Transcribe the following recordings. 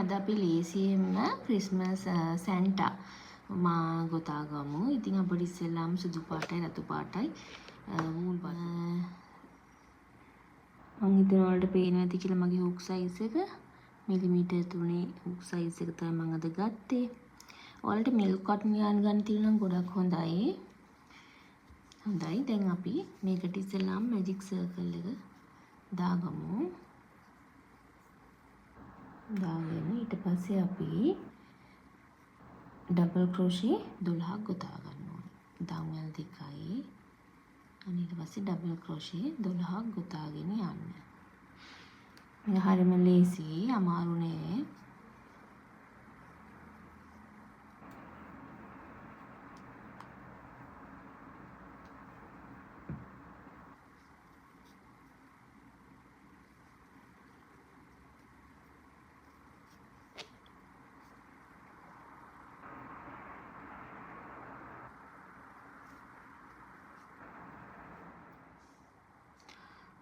අද අපි ලේසියෙන්ම ක්‍රිස්මස් සැන්ටා මා ගොතා ගමු. ඉතින් අපිට ඉස්සෙල්ලාම සුදු පාටයි රතු පාටයි වූල් පාට මම හිතනවා වලට පේනවා ඇති කියලා මගේ හුක් සයිස් එක මිලිමීටර් 3 හුක් සයිස් එක තමයි මම අද ගත්තේ. ඔයාලට මිල්ක් කොටන් යාන් ගන්න තියෙනවා නම් ගොඩක් හොඳයි. හොඳයි. දැන් අපි මේකට ඉස්සෙල්ලාම මැජික් සර්කල් එක දාගමු. දාගෙන ඊට පස්සේ අපි ඩබල් ක්‍රෝෂේ 12ක් ගොතා ගන්න ඕනේ. දම්වැල් දෙකයි ඊට පස්සේ ඩබල් ක්‍රෝෂේ 12ක් ගොතාගෙන යන්න. මේක හරියම ලේසි, අමාරු නෑ.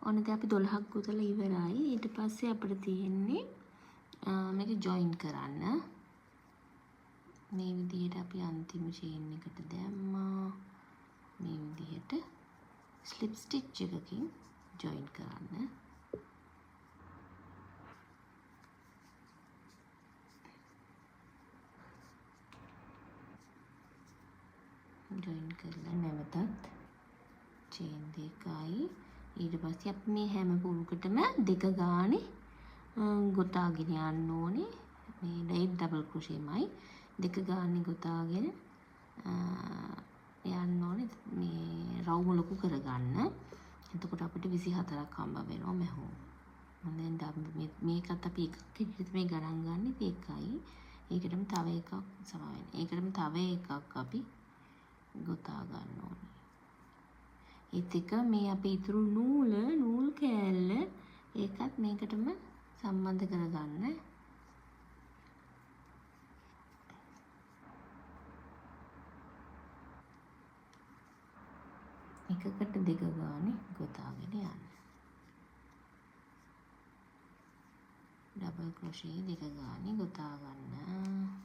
ඔන්න දැන් අපි 12ක් ගොතලා ඉවරයි. ඊට පස්සේ අපිට තියෙන්නේ මේක ජොයින් කරන්න. මේ විදිහට අපි අන්තිම චේන් එකට දැම්මා. මේ විදිහට ස්ලිප් ස්ටිච් එකකින් ජොයින් කරන්න. ජොයින් කරලා නැවතත් චේන් දෙකයි. ඊට පස්සේ අපි මේ හැම පුරුකටම දෙක ගානේ ගොතාගෙන යන්න ඕනේ. මේ ඩේට් ඩබල් ක්‍රොෂේමයි දෙක ගානේ ගොතාගෙන යන්න ඕනේ. මේ රවුම ලොකු කරගන්න. එතකොට අපිට 24ක් හම්බ වෙනවා මැහුම්. දැන් මේකත් අපි එකක් විදිහට මේ ගණන් ගන්න ඒකයි. ඒකටම තව එකක් සම වෙනවා. ඒකටම තව එකක් අපි ගොතා ගන්න ඕනේ. ඒත් එක මේ අපේ ඉතුරු නූල් කෑල්ල ඒකත් මේකටම සම්බන්ධ කරගන්න. එකකට දෙක ගානේ ගොතාගෙන යන්න. ඩබල් ක්‍රොෂේ දෙක ගානේ ගොතා ගන්න.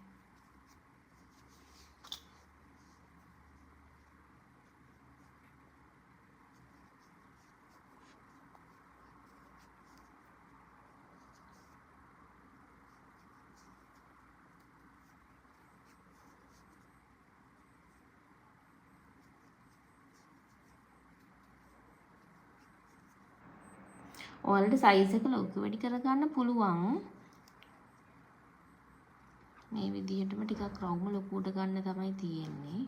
ඔයාලට සයිස් එක ලොකු වැඩි කරගන්න පුළුවන්. මේ විදිහටම ටිකක් රවුම ලොකුවට ගන්න තමයි තියෙන්නේ.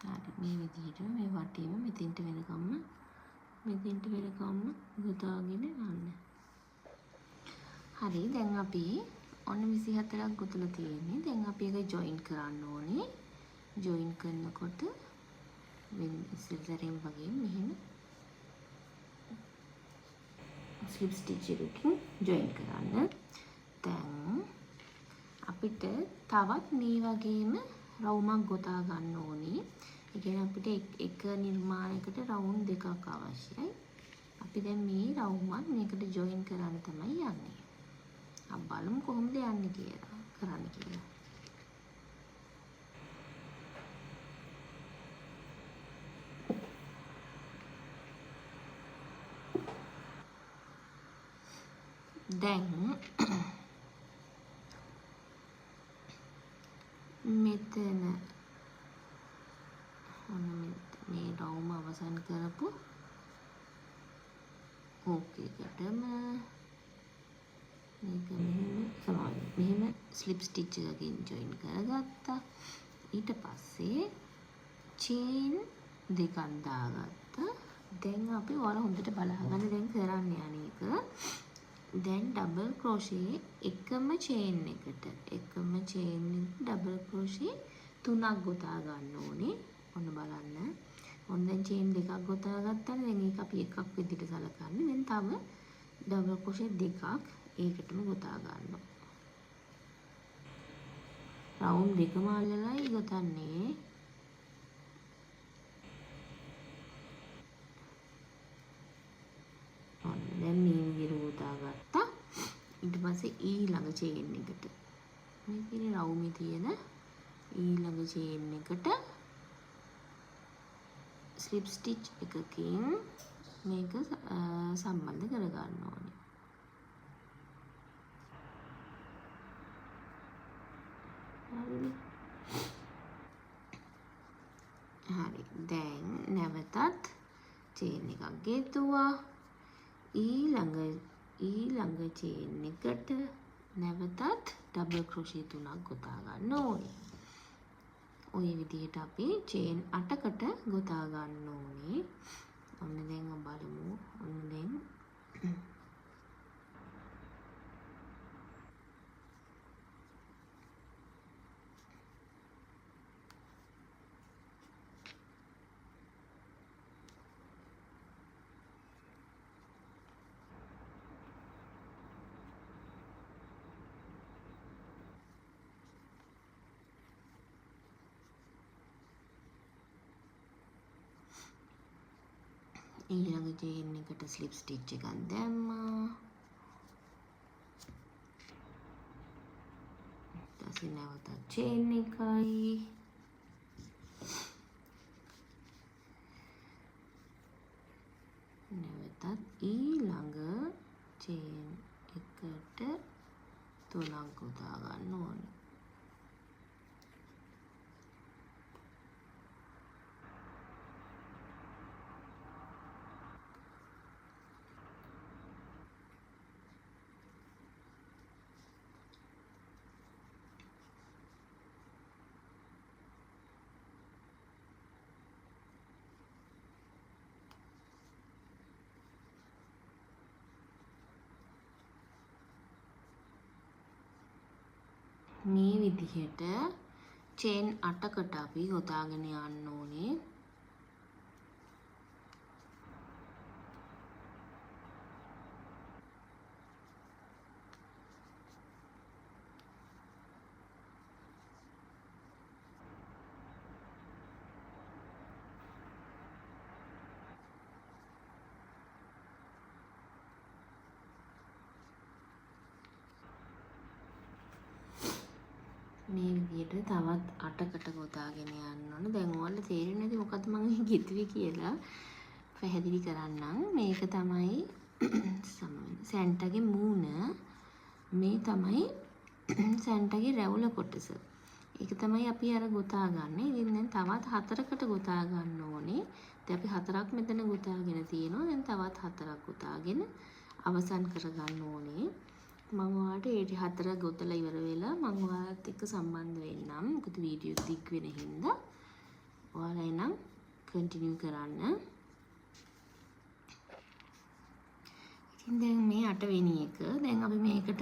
හරි මේ විදිහට මේ වටේම මෙතෙන්ට වෙනකම්ම ගොතාගෙන යන්න. හරි දැන් අපි ඔන්න 24ක් ගොතලා තියෙන්නේ. දැන් අපි ඒක ජොයින් කරන්න ඕනේ. ජොයින් කරනකොට වෙන ඉස්සෙල්ලාරින් වගේ මෙහෙම ස්ලිප් ස්ටිච් එකකින් ජොයින් කරන්න. දැන් අපිට තවත් මේ වගේම රවුමක් ගොතා ගන්න ඕනේ. ඒ කියන්නේ අපිට එක නිර්මාණයකට රවුම් දෙකක් අවශ්‍යයි. අපි දැන් මේ රවුමත් මේකට ජොයින් කරන්න තමයි යන්නේ. බලමු කොහොමද යන්නේ කියලා කරන්න කියලා. දැන් මෙතන ඔන්න මේ රවුම අවසන් කරපු ඕකේ එකටම මේක මෙහෙම ස්ලිප් ස්ටිච් එකකින් ජොයින් කරගත්තා. ඊට පස්සේ චේන් දෙකක් දාගත්තා. දැන් අපි ඔයාලා හොඳට බලාගන්න දැන් කරන්න යන්නේක. දැන් ඩබල් ක්‍රොෂේ එකම චේන් එකට ඩබල් ක්‍රොෂේ 3ක් ගොතා ගන්න ඕනේ. ඔන්න බලන්න. ඔන්න දැන් චේන් දෙකක් ගොතා ගත්තා. දැන් ඒක අපි එකක් විදිහට සලකන්නේ. දැන් තව ඩබල් ක්‍රොෂේ දෙකක් ඒකටම ගොතා ගන්නවා. රවුම් දෙකම අල්ලලායි ගොතන්නේ. පස්සේ ඊළඟ චේන් එකට මේ කියන්නේ රවුමේ තියෙන ඊළඟ චේන් එකට ස්ලිප් ස්ටිච් එකකින් මේක සම්බන්ධ කරගන්න ඕනේ. හරි. දැන් නැවතත් චේන් එකක් ගෙතුවා. ඊළඟ චේන් එකට නැවතත් ඩබල් ක්‍රොෂේ 3ක් ගොතා ගන්න ඕනේ. ওই විදිහට අපි චේන් 8කට ගොතා ගන්න ඕනේ. ඔන්න දැන් බලමු. ඔන්න දැන් ඊළඟ චේන් එකට ස්ලිප් ස්ටිච් එකක් දැම්මා. ඊට නැවතත් චේන් එකයි. නැවතත් ඊළඟ චේන් එකට 3ක් ගොතා ගන්න ඕනේ. මේ විදිහට චේන් 8කට අපි ගොතාගෙන යන්න ඕනේ. මේ විදිහට තවත් 8කට ගොතාගෙන යන්න ඕන. දැන් ඔයාලට තේරෙන්නේ නැති මොකද්ද මම මේ කිව්වේ කියලා පැහැදිලි කරන්නම්. මේක තමයි සැන්ටාගේ මූණ. මේ තමයි සැන්ටාගේ රැවුල කොටස. ඒක තමයි අපි අර ගොතා ගන්න. ඉතින් දැන් තවත් 4කට ගොතා ගන්න ඕනේ. දැන් අපි 4ක් මෙතන ගොතාගෙන තියෙනවා. දැන් තවත් 4ක් ගොතාගෙන අවසන් කරගන්න ඕනේ. මම ඔයාලට ඒ 4 ගොතලා ඉවර වෙලා මම ඔයාලත් එක්ක සම්බන්ධ වෙන්නම්. මොකද වීඩියෝ දිග් වෙන හින්දා. ඔයාලා එනම් කන්ටිනියු කරන්න. ඉතින් දැන් මේ 8 වෙනි එක. දැන් අපි මේකට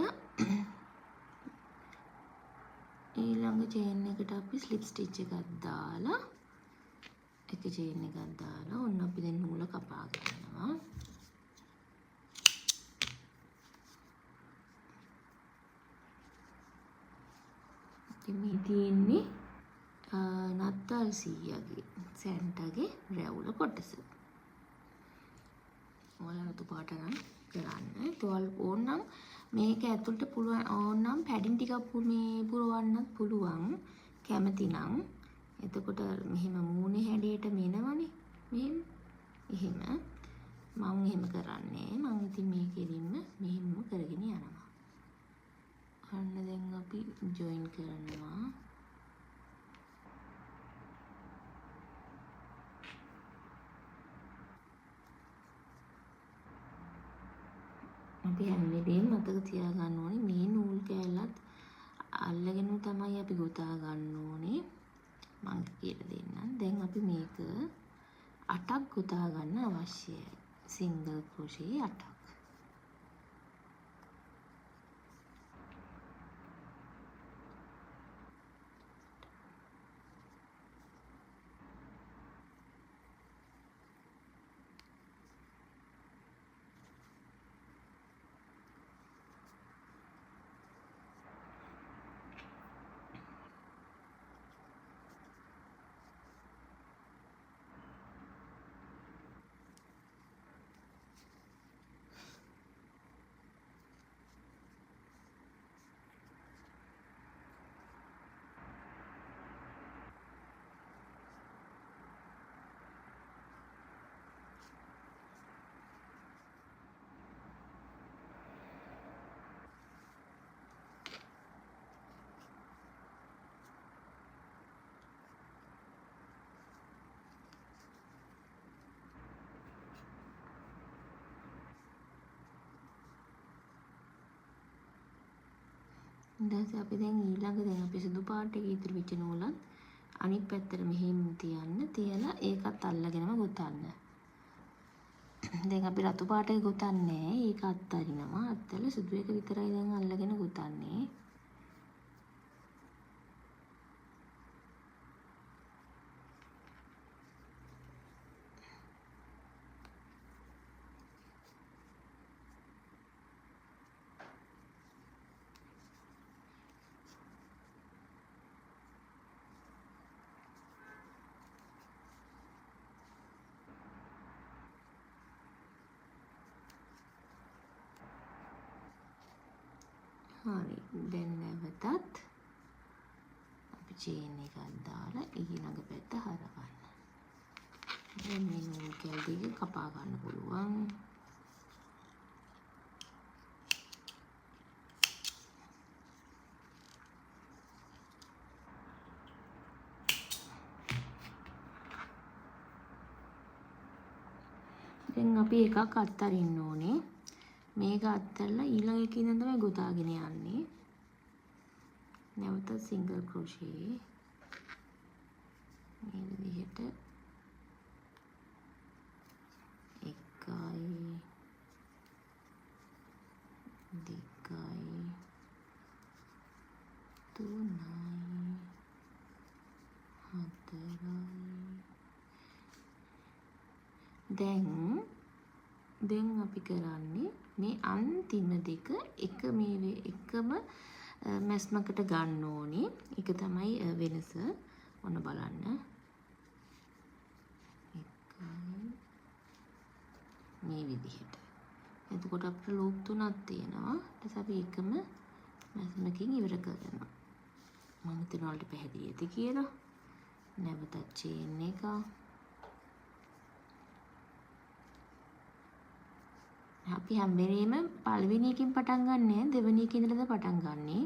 ඊළඟ චේන් එකට අපි ස්ලිප් ස්ටිච් එකක් දාලා එක චේන් එකක් දාලා ඔන්න අපි දැන් නූල කපා ගන්නවා. මේ තියෙන්නේ නත්තල් සීයාගේ සැන්ටාගේ රැවුල කොටස. ඔයාලා රතු පාට නම් කරන්න. ඒතවල ඕනනම් මේක ඇතුළට පුළුවන් ඕනනම් පැඩින් ටිකක් මේ පුරවන්නත් පුළුවන් කැමති නම්. එතකොට මෙහෙම මූණේ හැඩයට මෙනවනේ. මෙහෙම. එහෙම මම එහෙම කරන්නේ. මම ඉතින් මේකෙදින්ම මෙහෙම කරගෙන යනවා. අන්න දැන් අපි ජොයින් කරනවා. අපි හැම වෙලේම මතක තියාගන්න ඕනේ මේ නූල් කෑල්ලත් අල්ලගෙන තමයි අපි ගොතා ගන්න ඕනේ. මම කියලා දෙන්නම්. දැන් අපි මේක 8ක් ගොතා ගන්න අවශ්‍යයි. සිංගල් ක්‍රොෂේ 8ක්. ඊට පස්සේ අපි දැන් අපි සුදු පාට එක ඉතුරු වෙච්ච නූලත් අනිත් පැත්තට මෙහෙම තියලා ඒකත් අල්ලගෙනම ගොතන්න. දැන් අපි රතු පාට එක ගොතන්නේ ඒක අත්හරිනවා. අත්හැරලා සුදු එක විතරයි දැන් අල්ලගෙන ගොතන්නේ. හරි දැන් නැවතත් අපි චේන් එකක් දාලා ඊළඟ පැත්ත හරවන්න. දැන් මේ නූල් කැල් දෙක කපා ගන්න පුළුවන්. දැන් අපි එකක් අත්තරින්න ඕනේ. මේක අත්හැරලා ඊළඟ එකේ ඉඳන් තමයි ගොතාගෙන යන්නේ. නැවත සිංගල් ක්‍රොෂේ මේ විදිහට 1යි 2යි 3යි 4යි දැන් අපි කරන්නේ මේ අන්තිම දෙක එකම මැස්මකට ගන්න ඕනේ. ඒක තමයි වෙනස. ඔන්න බලන්න. මේ විදිහට. එතකොට අපිට ලූප් 3ක් තියෙනවා. ඊට පස්සේ අපි එකම මැස්මකින් ඉවර කරනවා. මම හිතනවා වලට පැහැදිලි ඇති කියලා. නැවතත් චේන් එක අපි හැම වෙලේම පළවෙනි එකකින් පටන් ගන්නෑ දෙවෙනි එකේ ඉඳලාද පටන් ගන්නෙ.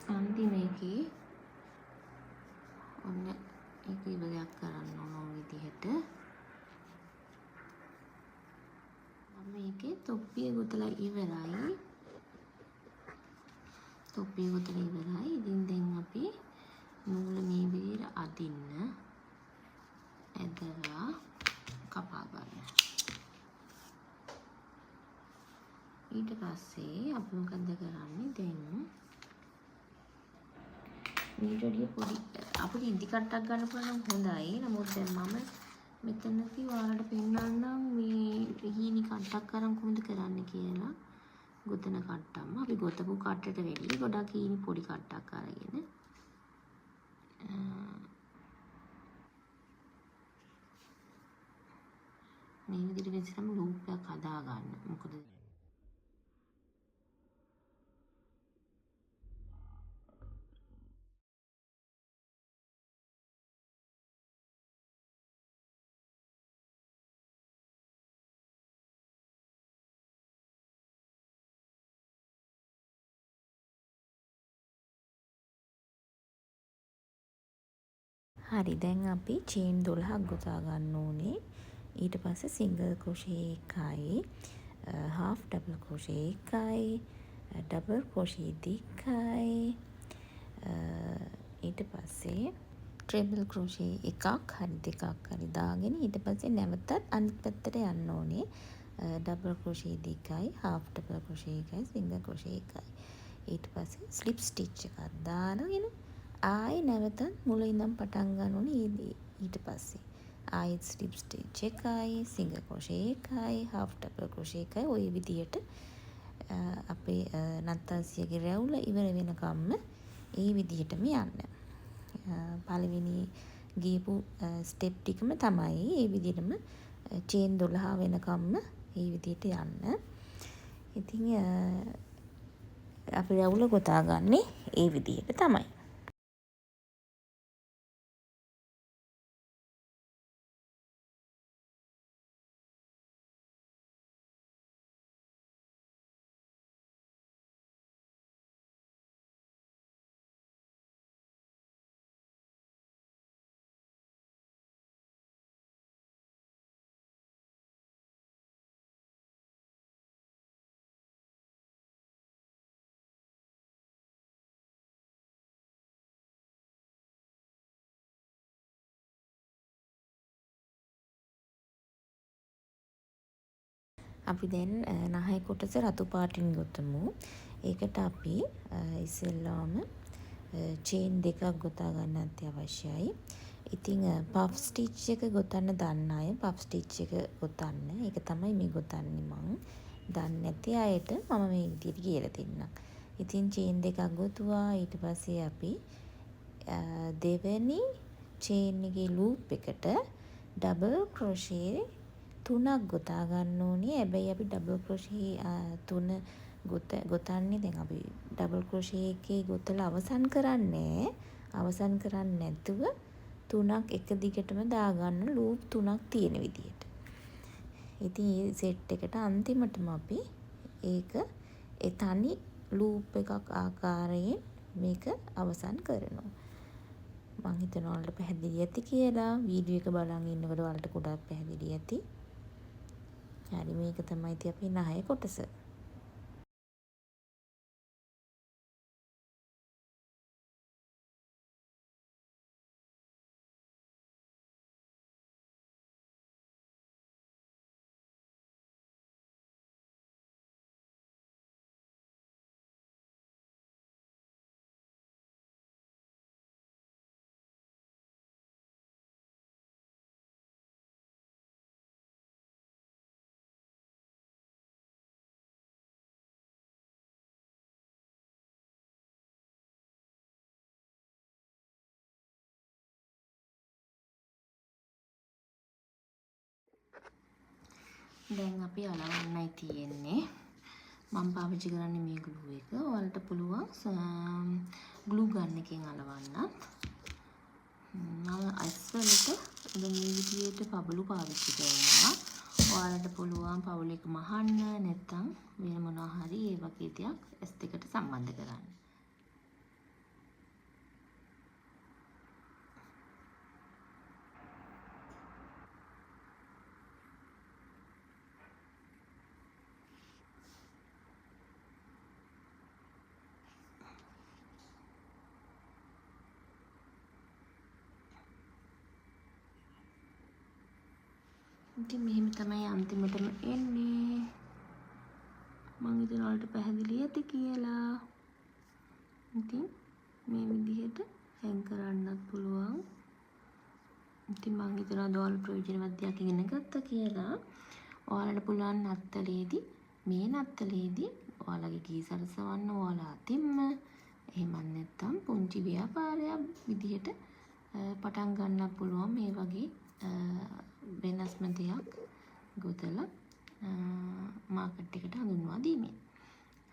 අන්තිම එකේ ඔන්න ඒක ඉවරයක් කරන්න ඕන විදිහට මම මේකේ තොප්පිය ගොතලා ඉවරයි. ඉතින් දැන් අපි නූල මේ විදිහට අදින්න ඇදලා කපා ගන්න. ඊට පස්සේ අපි මොකද කරන්නේ දැන් මේට වඩා පොඩි අපිට ඉදි කට්ටක් ගන්න පුළුවන් හොඳයි. නමුත් දැන් මම මෙතනදී ඔයාලට පෙන්නන්නම් මේ හීනි කට්ටක් අරන් කොහොමද කරන්න කියලා. ගොතන කට්ටම අපි ගොතපු කට්ටට වැඩිය ගොඩක් හීනි පොඩි කට්ටක් අරගෙන මේ විදිහට වෙනසම ලූප් එකක් හදා ගන්න. මොකද හරි දැන් අපි චේන් 12ක් ගොතා ගන්න ඕනේ. ඊට පස්සේ සිංගල් ක්‍රොෂේ එකයි, half double ක්‍රොෂේ එකයි, double ක්‍රොෂේ දෙකයි, ඊට පස්සේ ට්‍රිපල් ක්‍රෝෂේ එකක් හරි දෙකක් හරි දාගෙන ඊට පස්සේ නැවතත් අනිත් පැත්තට යන්න ඕනේ. ඩබල් ක්‍රෝෂේ දෙකයි, හාෆ් ඩබල් ක්‍රෝෂේ එකයි, සිංගල් ක්‍රෝෂේ එකයි. ඊට පස්සේ ස්ලිප් ස්ටිච් එකක් දාලාගෙන ආයෙ නැවතත් මුල ඉඳන් පටන් ගන්න ඕනේ. ඊට පස්සේ ආයෙත් ස්ලිප් ස්ටිච් එකයි, සිංගල් ක්‍රෝෂේ එකයි, හාෆ් ඩබල් ක්‍රෝෂේ එකයි. ওই විදිහට අපේ නත්තල්සියගේ රැවුල ඉවර වෙනකම්ම ඒ විදිහටම යන්න. පළවෙනි ගියපු ස්ටෙප් ටිකම තමයි ඒ විදිහටම චේන් 12 වෙනකම්ම ඒ විදිහට යන්න. ඉතින් අපි රැවුල ගොතා ගන්නේ ඒ විදිහට තමයි. අපි දැන් නහය කොටස රතු පාටින් ගොතමු. ඒකට අපි ඉස්සෙල්ලාම චේන් දෙකක් ගොතා ගන්න අත්‍යවශ්‍යයි. ඉතින් පෆ් ස්ටිච් එක ගොතන්න දන්න අය පෆ් ස්ටිච් එක ගොතන්න. ඒක තමයි මේ ගොතන්නේ මං. දන්නේ නැති අයට මම මේ විදිහට කියලා දෙන්නම්. ඉතින් චේන් දෙකක් ගොතුවා. ඊට පස්සේ අපි දෙවෙනි චේන් එකේ ලූප් එකට ඩබල් ක්‍රෝෂේ 3ක් ගොතා ගන්න ඕනේ. හැබැයි අපි ඩබල් ක්‍රෝෂේ 3 ගොතන්නේ දැන් අපි ඩබල් ක්‍රෝෂේ එකේ ගොතලා අවසන් කරන්නේ නැතුව 3ක් එක දිගටම දාගන්න ලූප් 3ක් තියෙන විදිහට. ඉතින් මේ සෙට් එකට අන්තිමටම අපි ඒක ඒ තනි ලූප් එකක් ආකාරයෙන් මේක අවසන් කරනවා. මං හිතනවා ඔයාලට පැහැදිලි ඇති කියලා. වීඩියෝ එක බලන් ඉන්නකොට ඔයාලට ගොඩක් පැහැදිලි ඇති. හරි මේක තමයි ඉතින් අපේ නහය කොටස. දැන් අපි අලවන්නයි තියෙන්නේ. මම පාවිච්චි කරන්නේ මේ ග්ලූ එක. ඔයාලට පුළුවන් ග්ලූ ගන් එකෙන් අලවන්නත්. මම අස්වලට මේ විදිහට පබළු පාවිච්චි කරනවා. ඔයාලට පුළුවන් පවුල එක මහන්න නැත්නම් වෙන මොනවා හරි ඒ වගේ දෙයක් S2කට සම්බන්ධ කරන්න. ඉතින් මෙහෙම තමයි අන්තිමටම එන්නේ. මම හිතන වලට පැහැදිලි ඇති කියලා. ඉතින් මේ විදිහට හැං කරන්නත් පුළුවන්. ඉතින් මම හිතනවා ඔයාලා ප්‍රයෝජනවත් දෙයක් ඉගෙන ගත්තා කියලා. ඔයාලට පුළුවන් නත්තලේදී මේ නත්තලේදී ඔයාලගේ කී සරසවන්න ඔයාලා අතින්ම එහෙම නැත්නම් පුංචි ව්‍යාපාරයක් විදිහට පටන් ගන්නත් පුළුවන් මේ වගේ වෙනස්ම දෙයක් ගොතලා මාකට් එකට හඳුන්වා දීමෙන්.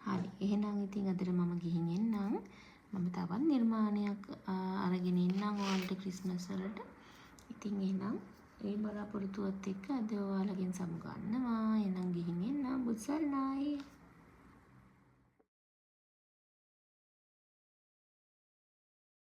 හරි. එහෙනම් ඉතින් අදට මම ගිහින් එන්නම්. මම තවත් නිර්මාණයක් අරගෙන එන්නම් ඔයාලට ක්‍රිස්මස් වලට. ඉතින් එහෙනම් ඒ බලාපොරොත්තුවත් එක්ක අද ඔයාලගෙන් සමු ගන්නවා. එහෙනම් ගිහින් එන්නම්. බුත්සරණයි.